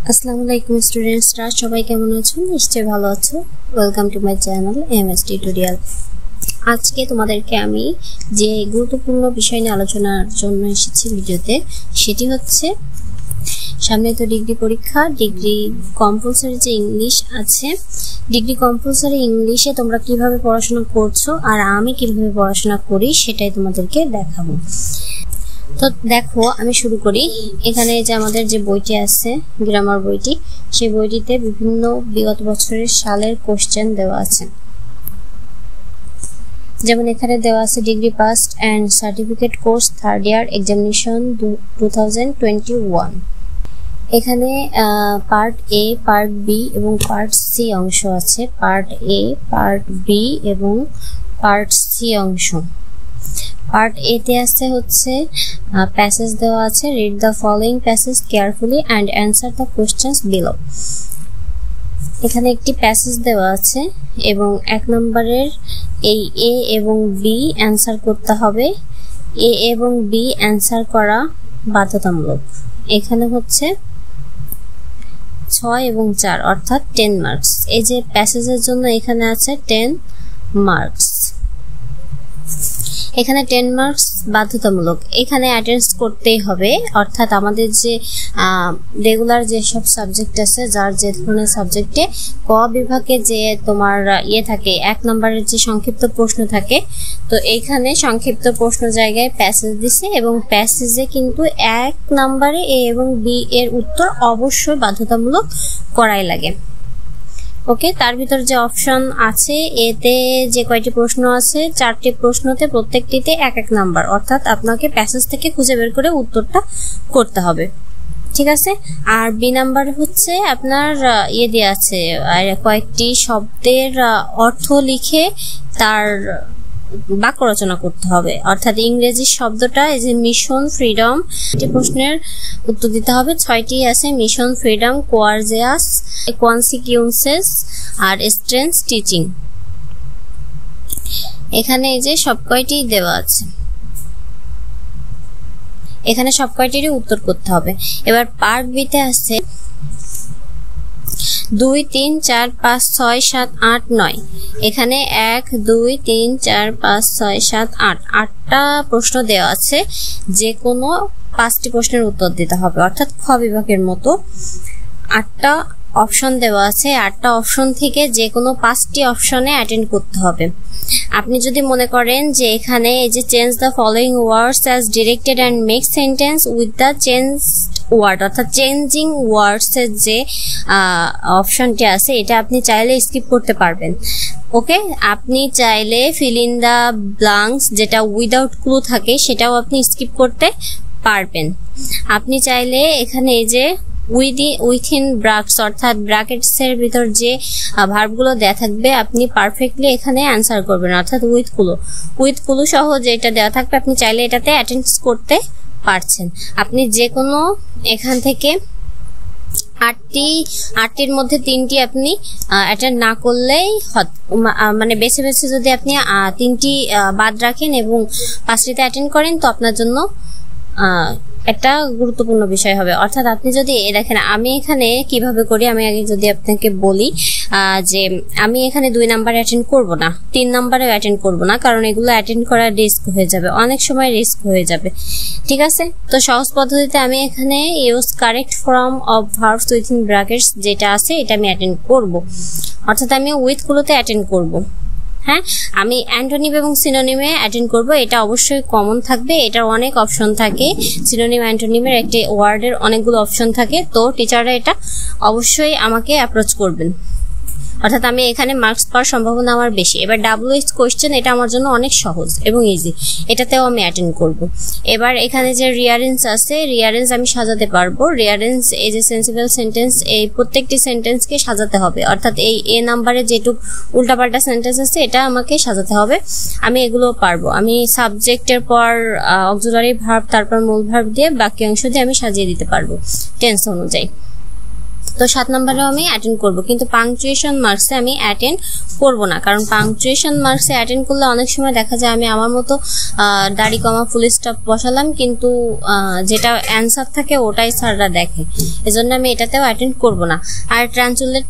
আসসালামু আলাইকুম স্টুডেন্টসরা, সবাই কেমন আছো? নিশ্চয়ই ভালো আছো। Welcome to my channel MS tutorial. আজকে তোমাদেরকে আমি যে গুরুত্বপূর্ণ বিষয় নিয়ে আলোচনার জন্য এসেছি ভিডিওতে, সেটি হচ্ছে সামনে তো ডিগ্রি পরীক্ষা। ডিগ্রি কম্পালসারি যে ইংলিশ আছে, ডিগ্রি কম্পালসারি ইংলিশে তোমরা কিভাবে পড়াশোনা করছো আর আমি কিভাবে পড়াশোনা করি সেটাই তোমাদেরকে দেখাবো। তো দেখো, আমি শুরু করি। এখানে যে আমাদের যে বইটি আছে, গ্রামার বইটি, সেই বইটিতে বিভিন্ন বিগত বছরের সালের কোশ্চেন দেওয়া আছে। যেমন এখানে দেওয়া আছে degree past and certificate course third year examination 2021। এখানে পার্ট এ, পার্ট বি এবং পার্ট সি অংশ আছে। পার্ট এ, পার্ট বি এবং পার্ট সি অংশ। পার্ট এ তে আছে হচ্ছে প্যাসেজ দেওয়া আছে, read the following passage carefully and answer the questions below. এখানে একটি প্যাসেজ দেওয়া আছে এবং 1 নম্বরের এই এ এবং বি অ্যান্সার করতে হবে। এ এবং বি অ্যান্সার করা বাধ্যতামূলক। এখানে হচ্ছে 6 এবং 4 অর্থাৎ 10 মার্কস। এই যে প্যাসেজের জন্য এখানে আছে 10 মার্কস। এখানে 10 মার্কস বাধ্যতামূলক। এখানে অ্যাটেন্ড করতেই হবে, অর্থাৎ আমাদের যে রেগুলার যেসব সাবজেক্ট আছে, যার যে ধরনের সাবজেক্টে ক বিভাগে যে তোমার থাকে 1 নম্বরের যে সংক্ষিপ্ত প্রশ্ন থাকে, তো এইখানে সংক্ষিপ্ত প্রশ্ন জায়গায় প্যাসেজ দিছে এবং প্যাসেজে কিন্তু 1 নম্বরে এ এবং বি এর উত্তর অবশ্যই বাধ্যতামূলক করাই লাগে। ওকে, তার ভিতর যে অপশন আছে, এতে যে কয়টি প্রশ্ন আছে, 4টি প্রশ্নতে প্রত্যেকটিতে 1 নাম্বার, অর্থাৎ আপনাকে প্যাসেজ থেকে খুঁজে বের করে উত্তরটা করতে হবে। ঠিক আছে। আর বি নাম্বার হচ্ছে আপনার দিয়ে আছে কয়েকটি শব্দের অর্থ লিখে তার বাক্য রচনা করতে হবে, অর্থাৎ ইংরেজি শব্দটা এই যে মিশন ফ্রিডম, এটি প্রশ্নের উত্তর দিতে হবে। 6টি আছে, মিশন ফ্রিডম, কোয়ারজেয়াস, কনসিকিউন্সেস আর স্ট্রেন্থ টিচিং। এখানে এই যে সব কয়টি দেওয়া আছে, এখানে সব কয়টিরই উত্তর করতে হবে। এবার পার্ট বিতে আছে 2, 3, 4, 5, 6, 7, 8, 9। এখানে 1, 2, 3, 4, 5, 6, 7, 8 8টা প্রশ্ন দেওয়া আছে। যে কোনো 5টি প্রশ্নের উত্তর দিতে হবে, অর্থাৎ খ বিভাগের মতো 8টা অপশন দেওয়া আছে। 8টা অপশন থেকে যে কোনো 5টি অপশনে অ্যাটেন্ড করতে হবে। আপনি যদি মনে করেন যে এখানে এই যে change the following words as directed and make sentence with the changed word, অর্থাৎ চেঞ্জিং ওয়ার্ডস এর যে অপশনটি আছে, এটা আপনি চাইলে স্কিপ করতে পারবেন। ওকে, আপনি চাইলে ফিল ইন দ্য ব্ল্যাঙ্কস, যেটা উইদাউট ক্লু থাকে, সেটাও আপনি স্কিপ করতে পারবেন। আপনি চাইলে এখানে এই যে উইথিন ব্র্যাকেটস, অর্থাৎ ব্র্যাকেটস এর ভিতর যে ভার্বগুলো দেয়া থাকবে, আপনি পারফেক্টলি এখানে অ্যান্সার করবেন, অর্থাৎ উইথ ক্লু সহ যেটা দেওয়া থাকবে, আপনি চাইলে এটাতে অ্যাটেন্ড করতে পারছেন। আপনি যে কোনো এখান থেকে 8টির মধ্যে 3টি আপনি অ্যাটেন্ড না করলেই, মানে বেছে বেছে যদি আপনি 3টি বাদ রাখেন এবং 5টিতে অ্যাটেন্ড করেন, তো আপনার জন্য একটা গুরুত্বপূর্ণ বিষয় হবে। অর্থাৎ আপনি যদি দেখেন, আমি এখানে কিভাবে করি, আমি আগে যদি আপনাকে বলি যে আমি এখানে 2 নাম্বারে অ্যাটেন্ড করব না, 3 নাম্বারেও অ্যাটেন্ড করব না, কারণ এগুলো অ্যাটেন্ড করা রিস্ক হয়ে যাবে, অনেক সময় রিস্ক হয়ে যাবে। ঠিক আছে। তো সহজ পদ্ধতিতে আমি এখানে use correct form of verbs within brackets যেটা আছে, এটা আমি অ্যাটেন্ড করব, অর্থাৎ আমি উইথ গুলোতে অ্যাটেন্ড করব। হ্যাঁ, আমি অ্যান্টোনিম এবং সিনোনিমে অ্যাটেন্ড করব, এটা অবশ্যই কমন থাকবে। এটার অনেক অপশন থাকে, সিনোনিম অ্যান্টোনিমের একটি ওয়ার্ডের অনেকগুলো অপশন থাকে, তো টিচাররা এটা অবশ্যই আমাকে অ্যাপ্রোচ করবেন, অর্থাৎ আমি এখানে মার্কস পাওয়ার সম্ভাবনা আমার বেশি। এবার WH কোশ্চেন, এটা আমার জন্য অনেক সহজ এবং ইজি, এটাতেও আমি অ্যাটেন্ড করব। এবার এখানে যে রিয়ারেন্স আছে, রিয়ারেন্স আমি সাজাতে পারবো। রিয়ারেন্স এই যে সেন্সিবল সেন্টেন্স, এই প্রত্যেকটি সেন্টেন্সকে সাজাতে হবে, অর্থাৎ এই এ নাম্বারে যেটুক উল্টাপাল্টা সেন্টেন্স আছে, এটা আমাকে সাজাতে হবে। আমি এগুলো পারবো। আমি সাবজেক্টের পর অক্সিলারি ভার্ব, তারপর মূল ভার্ব দিয়ে বাক্যাংশ দিয়ে আমি সাজিয়ে দিতে পারবো টেন্স অনুযায়ী। তো 7 নম্বরেও আমি অ্যাটেন্ড করব, কিন্তু পাংচুয়েশন মার্কসে আমি অ্যাটেন্ড করব না, কারণ পাংচুয়েশন মার্কসে অ্যাটেন্ড করলে অনেক সময় দেখা যায় আমি আমার মতো দাড়ি কমা ফুল স্টপ বসালাম, কিন্তু যেটা অ্যান্সার থাকে ওটাই স্যাররা দেখে, এজন্য আমি এটাতেও অ্যাটেন্ড করব না। আর translate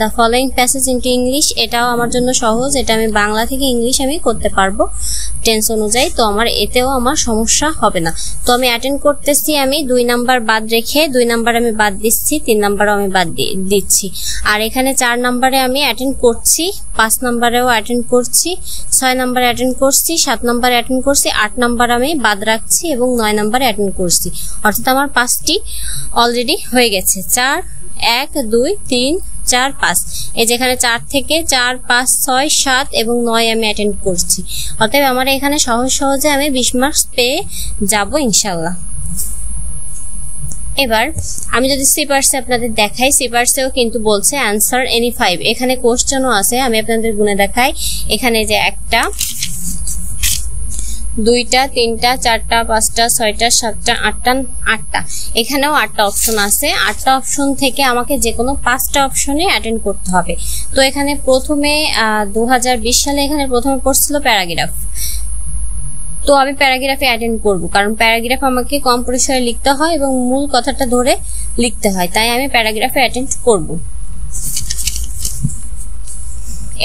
the following passage into English, এটাও আমার জন্য সহজ, এটা আমি বাংলা থেকে ইংলিশ আমি করতে পারবো টেন্স অনুযায়ী, তো আমার এতেও আমার সমস্যা হবে না। তো আমি অ্যাটেন্ড করতেছি, আমি 2 নাম্বার বাদ রেখে 2 নাম্বার আমি বাদ দিচ্ছি, 3 নাম্বারও আমি বাদ দিচ্ছি। আর এখানে 4 নাম্বারে আমি অ্যাটেন্ড করছি, 5 নাম্বারেও অ্যাটেন্ড করছি, 6 নাম্বারে অ্যাটেন্ড করছি, 7 নাম্বারে অ্যাটেন্ড করছি, 8 নাম্বার আমি বাদ রাখছি এবং 9 নাম্বারে অ্যাটেন্ড করছি। অর্থাৎ আমার 5টি অলরেডি হয়ে গেছে। 4 1 2 3 4 5, এই যেখানে 4 থেকে 4 5 6 7 এবং 9 আমি অ্যাটেন্ড করছি। অতএব আমার এখানে সহজে আমি 20 মার্কস পেয়ে যাব ইনশাআল্লাহ। এবার আমি যদি সিপার্সে আপনাদের দেখাই, সিপার্সেও কিন্তু বলছে অ্যান্সার এনি 5, এখানে কোশ্চেনও আছে, আমি আপনাদের গুণে দেখাই। এখানে যে 1টা 2টা 3টা 4টা 5টা 6টা 7টা 8টা, এখানেও 8টা অপশন আছে। 8টা অপশন থেকে আমাকে যে কোনো 5টা অপশনে অ্যাটেন্ড করতে হবে। তো এখানে প্রথমে 2020 সালে এখানে প্রথমে পড়ছিল প্যারাগ্রাফ, তো আমি প্যারাগ্রাফে অ্যাটেন্ড করব, কারণ প্যারাগ্রাফ আমাকে কম পরিসরে লিখতে হয় এবং মূল কথাটা ধরে লিখতে হয়, তাই আমি প্যারাগ্রাফে অ্যাটেন্ড করব।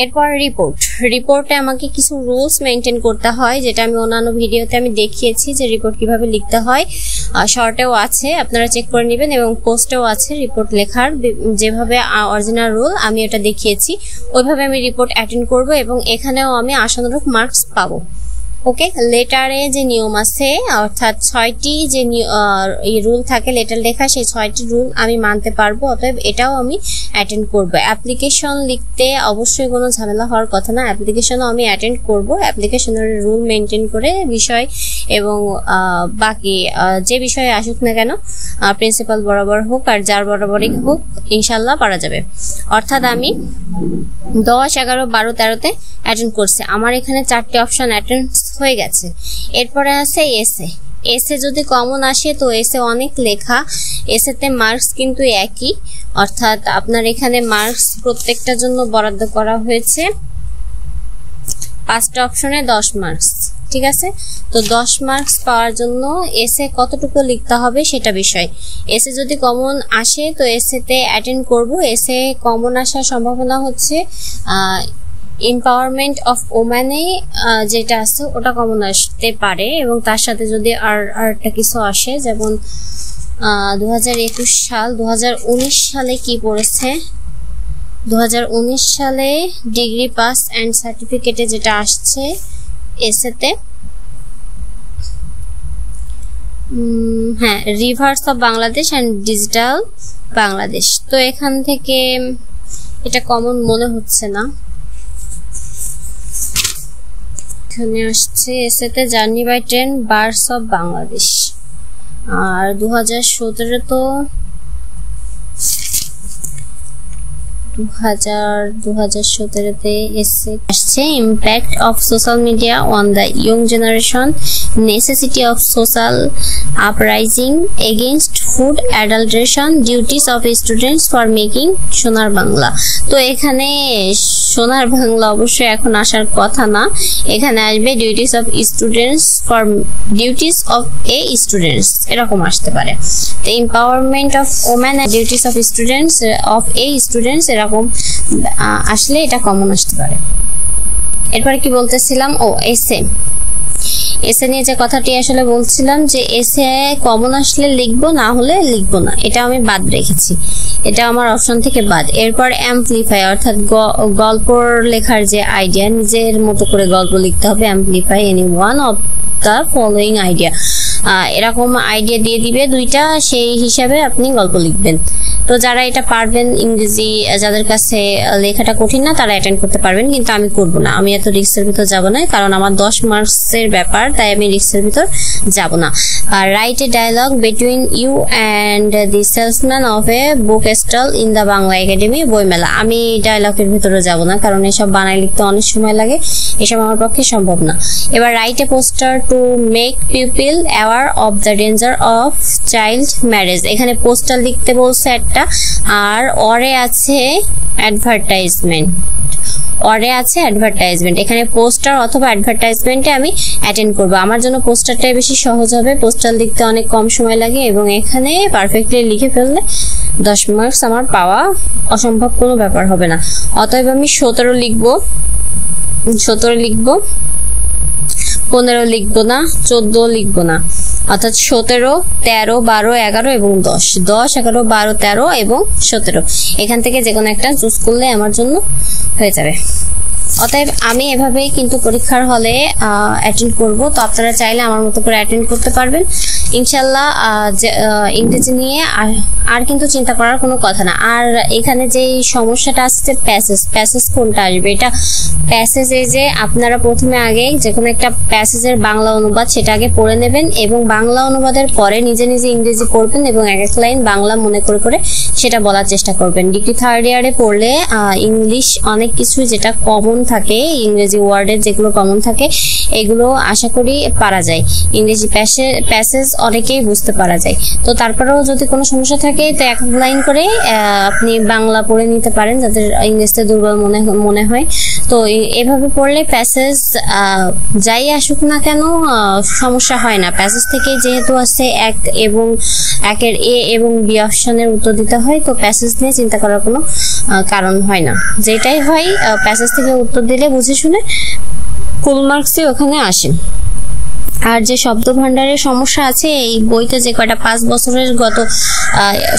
এরপর রিপোর্টে আমাকে কিছু রুলস মেনটেন করতে হয়, যেটা আমি অন্যান্য ভিডিওতে আমি দেখিয়েছি যে রিপোর্ট কিভাবে লিখতে হয়। শর্টেও আছে, আপনারা চেক করে নেবেন, এবং পোস্টেও আছে রিপোর্ট লেখার যেভাবে অরিজিনাল রুল আমি এটা দেখিয়েছি, ওইভাবে আমি রিপোর্ট অ্যাটেন্ড করব এবং এখানেও আমি আশানুরূপ মার্কস পাবো। ওকে, লেটারে যে নিয়ম আছে, অর্থাৎ 6টি যে রুল থাকে লেটার লেখা, সেই 6টি রুল আমি মানতে পারবো, অতএব এটাও আমি অ্যাটেন্ড করব। অ্যাপ্লিকেশন লিখতে অবশ্যই কোনো ঝামেলা হওয়ার কথা না, অ্যাপ্লিকেশনও আমি অ্যাটেন্ড করব। অ্যাপ্লিকেশনের রুল মেনটেন করে বিষয় এবং বাকি যে বিষয়ে আসুক না কেন, প্রিন্সিপাল বরাবর হোক আর যার বরাবরই হোক, ইনশাল্লাহ পারা যাবে। অর্থাৎ আমি 10 11 12 13তে অ্যাটেন্ড করছি, আমার এখানে 4টি অপশন অ্যাটেন্ড হয়ে গেছে। এরপরে আছে এসে যদি কমন আসে তো এসে অনেক লেখা, এসেতে মার্কস কিন্তু একই, অর্থাৎ আপনার এখানে মার্কস প্রত্যেকটার জন্য বরাদ্দ করা হয়েছে 5টা অপশনে 10 মার্কস, ঠিক আছে। তো 10 মার্কস পাওয়ার জন্য এসে কতটুকু লিখতে হবে সেটা বিষয়। এসে যদি কমন আসে তো এসেতে অ্যাটেন্ড করব। এসে কমন আসার সম্ভাবনা হচ্ছে এম্পাওয়ারমেন্ট অফ ওম্যানে যেটা আছে ওটা কমন আসতে পারে, এবং তার সাথে যদি আরটা কিছু আসে, যেমন 2021 সাল 2019 সালে কি পড়েছে, 2019 সালে ডিগ্রি পাস অ্যান্ড সার্টিফিকেটে যেটা আসছে এসেতে, হ্যাঁ, rivers of Bangladesh and digital Bangladesh. তো এখান থেকে এটা কমন মনে হচ্ছে না। এখানে আসছে এসেতে journey by train birds of Bangladesh, আর 2017 তো 2017তে এসে আসছে impact of social media on the young generation, necessity of social uprising against food adulteration, duties of students for making Sonar Bangla. তো এখানে সোনার বাংলা অবশ্যই এখন আসার কথা না, এখানে আসবে duties of students for duties of A students, এরকম আসতে পারে। তো empowerment of women and duties of students of A students, এরকম আসলে এটা কমন আসতে পারে। এরপরে কি বলতেছিলাম, এসে নিয়ে যে কথাটি আসলে বলছিলাম যে এসে কমন আসলে লিখবো, না হলে লিখবো না, এটা আমি বাদ রেখেছি, এটা আমার অপশন থেকে বাদ। এরপর অ্যাম্পলিফাই, অর্থাৎ গল্প লেখার যে আইডিয়া, নিজের মতো করে গল্প লিখতে হবে। Amplify any one of the following idea, এরকম আইডিয়া দিয়ে দিবে 2টা, সেই হিসাবে আপনি গল্প লিখবেন। তো যারা এটা পারবেন, ইংরেজি যাদের কাছে লেখাটা কঠিন না, তারা অ্যাটেন্ড করতে পারবেন, কিন্তু আমি করব না, আমি এত রিস্কের ভিতর যাব না, কারণ আমার 10 মার্কসের ব্যাপার, তাই আমি রিস্কের ভিতর যাব না। আর write a dialogue between you and the salesman of a book stall in the Bangla Academy Boimela, আমি ডায়ালগের ভিতরে যাব না, কারণ এসব বানাই লিখতে অনেক সময় লাগে, এসব আমার পক্ষে সম্ভব না। এবার write a poster to make people aware of the danger of child marriage, এখানে পোস্টার লিখতে বলছে একটা, এটা। আর অরে আছে অ্যাডভার্টাইজমেন্ট, এখানে পোস্টার অথবা অ্যাডভার্টাইজমেন্টে আমি অ্যাটেন্ড করব। আমার জন্য পোস্টারটাই বেশি সহজ হবে, পোস্টার লিখতে অনেক কম সময় লাগে এবং এখানে পারফেক্টলি লিখে ফেললে 10 মার্কস আমার পাওয়া অসম্ভব কোনো ব্যাপার হবে না। অতএব আমি 17 লিখবো, 15 লিখবো না, 14 লিখবো না, অর্থাৎ 17, 13, 12, 11 এবং 10, 11, 12, 13 এবং 17 এখান থেকে যে কোনো একটা চুজ করলে আমার জন্য হয়ে যাবে। অতএব আমি এভাবেই কিন্তু পরীক্ষার হলে অ্যাটেন্ড করব। তো আপনারা চাইলে আমার মতো করে অ্যাটেন্ড করতে পারবেন ইনশাল্লাহ। ইংরেজি নিয়ে আর কিন্তু চিন্তা করার কোনো কথা না। আর এখানে যে সমস্যাটা আসছে প্যাসেজ কোনটা আসবে, এটা প্যাসেজ এই যে আপনারা প্রথমে আগে যে কোনো একটা প্যাসেজের বাংলা অনুবাদ সেটা আগে পড়ে নেবেন এবং বাংলা অনুবাদের পরে নিজে নিজে ইংরেজি পড়বেন এবং এক এক লাইন বাংলা মনে করে করে সেটা বলার চেষ্টা করবেন। ডিগ্রি 3rd ইয়ারে পড়লে ইংলিশ অনেক কিছু যেটা কমন থাকে, ইংরেজি ওয়ার্ডের যেগুলো কমন থাকে এগুলো আশা করি পারা যায়, ইংরেজি প্যাসেজ অনেকেই বুঝতে পারা যায়। তো তারপরেও যদি কোনো সমস্যা থাকে তো এক লাইন করে আপনি বাংলা পড়ে নিতে পারেন যাদের ইংরেজিতে দুর্বল মনে হয়। তো এভাবে পড়লে প্যাসেজ যাই আসুক না কেন সমস্যা হয় না। প্যাসেজ থেকে যেহেতু আছে এক এবং একের এ এবং বি অপশনের উত্তর দিতে হয়, তো প্যাসেজ নিয়ে চিন্তা করার কোনো কারণ হয় না। যেটাই হয় প্যাসেজ থেকে উত্তর দিলে বুঝে শুনে ফুল মার্কসই ওখানে আসে। আর যে শব্দ ভান্ডারের সমস্যা আছে এই বইতে যে কয়টা 5 বছরের গত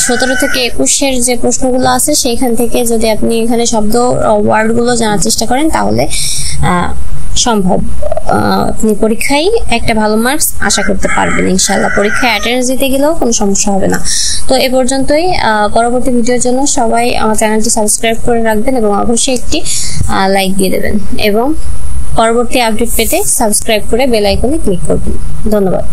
17 থেকে 21-এর যে প্রশ্নগুলো আছে সেইখান থেকে যদি আপনি এখানে শব্দ ওয়ার্ডগুলো জানার চেষ্টা করেন তাহলে সম্ভব আপনি পরীক্ষায় একটা ভালো মার্কস আশা করতে পারবেন ইনশাআল্লাহ। পরীক্ষায় অ্যাটেন্ডেন্স দিতে গেলেও কোনো সমস্যা হবে না। তো এ পর্যন্তই। পরবর্তী ভিডিওর জন্য সবাই আমার চ্যানেলটি সাবস্ক্রাইব করে রাখবেন এবং অবশ্যই একটি লাইক দিয়ে দেবেন এবং পরবর্তী আপডেট পেতে সাবস্ক্রাইব করে বেল আইকনে ক্লিক করবেন। ধন্যবাদ।